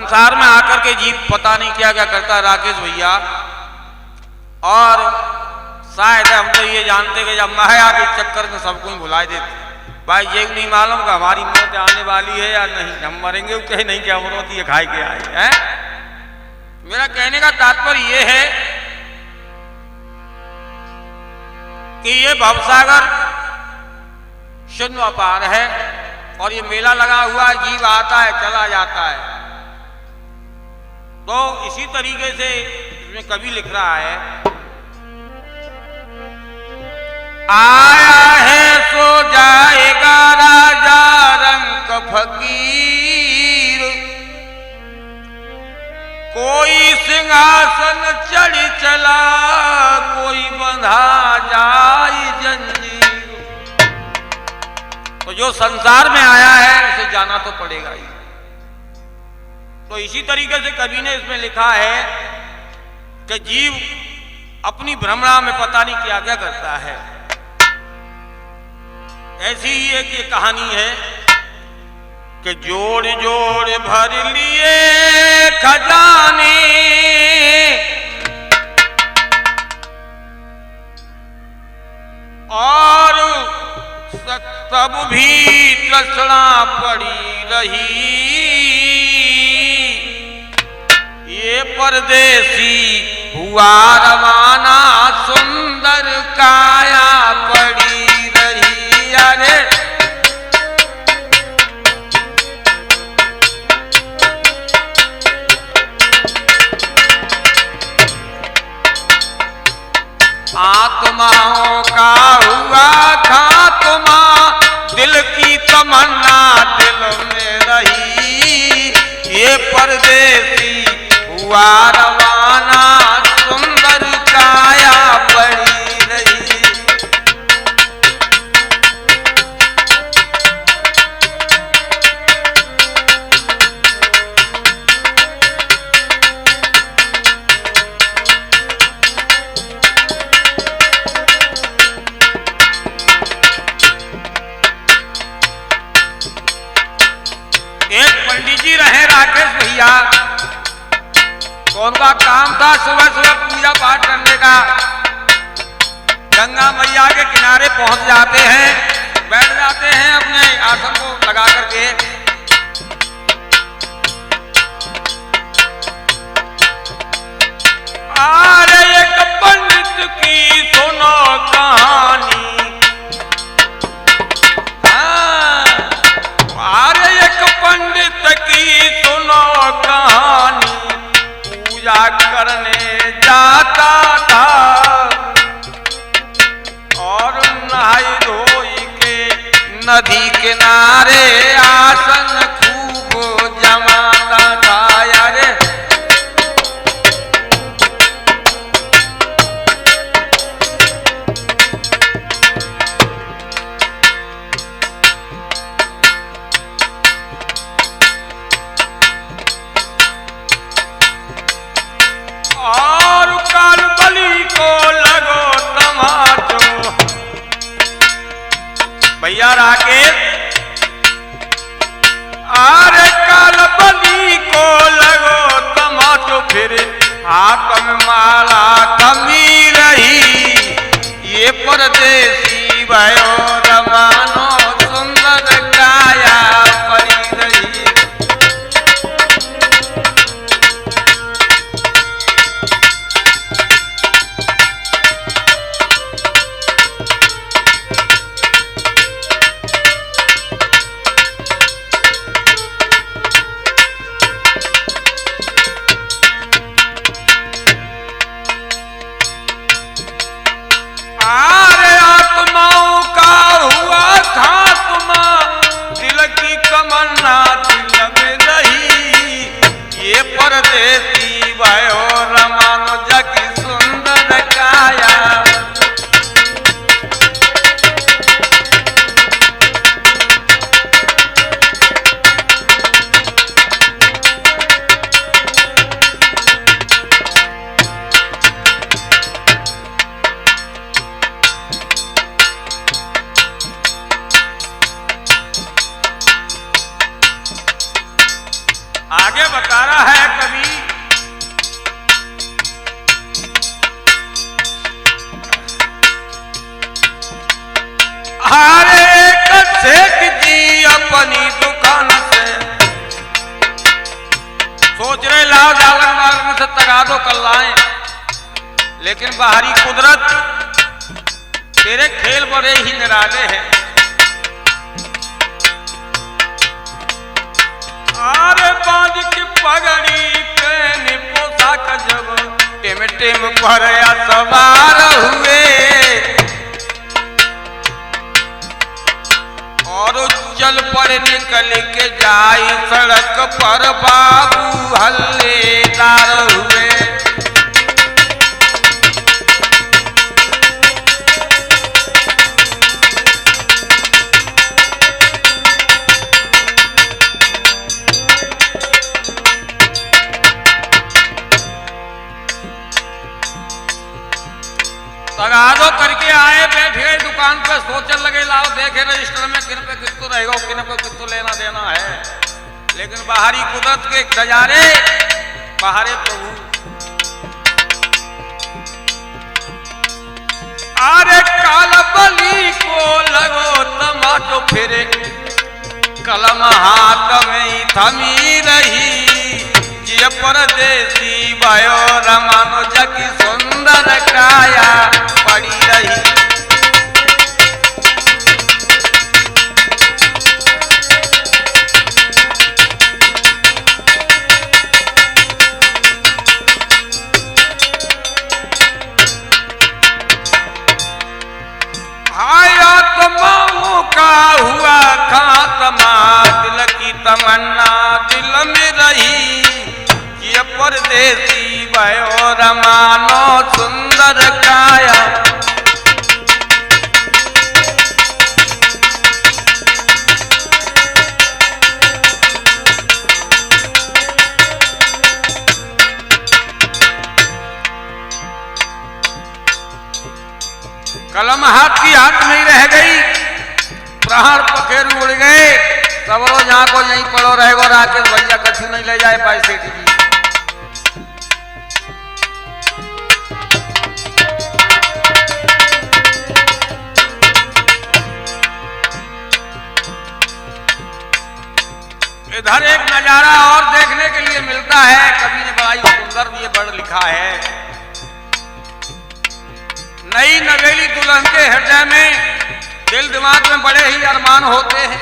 संसार में आकर के जीव पता नहीं क्या क्या करता है राकेश भैया। और शायद हम तो ये जानते कि जब माया के चक्कर में सबको ही भुला देते भाई, ये नहीं मालूम कि हमारी मौत आने वाली है या नहीं, हम मरेंगे कहीं नहीं, क्या मौत ये खाए के आए हैं। मेरा कहने का तात्पर्य ये है कि ये भवसागर शून्य अपार है और ये मेला लगा हुआ है, जीव आता है चला जाता है। तो इसी तरीके से इसमें कवि लिख रहा है, आया है सो जाएगा राजा रंग फकीर, कोई सिंहासन चढ़ चला, कोई बंधा जाए जंजीर। तो जो संसार में आया है उसे जाना तो पड़ेगा ही। तो इसी तरीके से कवि ने इसमें लिखा है कि जीव अपनी भ्रमणा में पता नहीं क्या क्या करता है। ऐसी ही एक ये कहानी है कि जोड़ जोड़ भर लिए खजाने, और सब भी तृष्णा पड़ी रही, ये परदेसी हुआ रवाना, सुंदर काया पड़ी रही। अरे आत्माओं का हुआ खात्मा, दिल की तमन्ना दिल में रही, ये परदेसी हुआ रवाना, सुंदर काया पड़ी रही। एक पंडित जी रहे राकेश भैया, तो उनका काम था सुबह सुबह पूजा पाठ करने का। गंगा मैया के किनारे पहुंच जाते हैं, बैठ जाते हैं अपने आसन को लगा करके। अरे एक पंडित की सुनो कहानी, पंडित की सुनो कहानी, पूजा करने जाता था और नहाई धोई के नदी किनारे आस कहता है कवि, हर एक सेठ जी अपनी दुकान से सोच रहे लाओ जालन मार्ग में से तगादो कर लाएं, लेकिन बाहरी कुदरत तेरे खेल बड़े ही निराले हैं। अरे बाज की पगड़ी पेन पोशाक जब टिम टिम पर सवार हुए और चल पड़े निकल के जाई सड़क पर बाबू हल्लेदार हुए। तगादो करके आए, बैठ गए दुकान पे, सोचने लगे लाओ देखे रजिस्टर में किन पे कितु रहेगा, किन पे कितु लेना देना है। लेकिन बाहरी कुदरत के नजारे, बाहरे प्रभु। अरे काल बली को लगो तमाचो फिरे, कलम हाथ में थमी रही, जिय परदेसी भयो रमानो जगी सुंदर काया पड़ी रही। आया तमामों का हुआ खात्मा, दिल की तमन्ना दिल में रही, ये परदेसी भयो रमानो सुंदर काया। कलम हाथ की हाथ नहीं रह गई, प्राण पखेरु उड़ गए। सब लोग यहाँ को यहीं पड़ो रहेगो, राकेश भैया कछु नहीं ले जाए पाए सेठ जी। इधर एक नजारा और देखने के लिए मिलता है, कवि ने बड़ा ही सुंदर भी ये वर्ड लिखा है। नई नवेली दुल्हन के हृदय में, दिल दिमाग में बड़े ही अरमान होते हैं,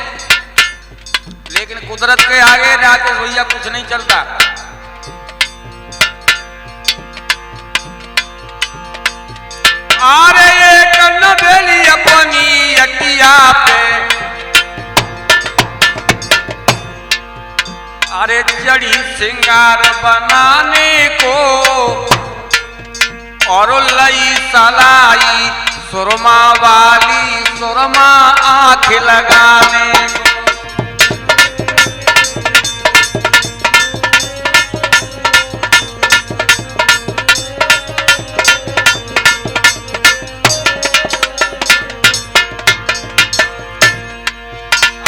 लेकिन कुदरत के आगे राकेश भैया कुछ नहीं चलता। अरे एक नवेली अपनी अकिया पे, अरे चढ़ी सिंगार बनाने को, और लई सलाई सुरमा वाली सुरमा आंख लगाने को।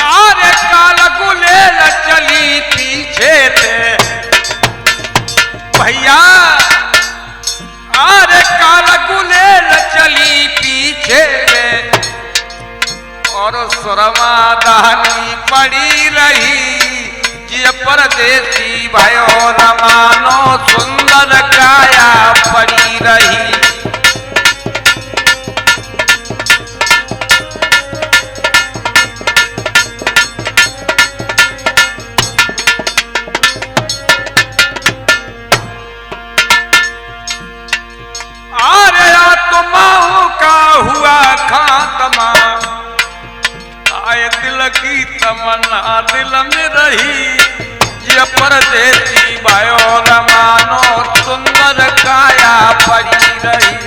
अरे काल गुलेल चली पीछे थे भैया, अरे काल गुलेल चली पीछे में, और सुरमा दानी पड़ी रही, ये परदेसी भयो रमानो सुंदर काया पड़ी रही। हुआ खात्मा, आए दिल की तमन्ना दिल में रही, ये परदेसी भयो रमानो सुंदर काया पड़ी रही।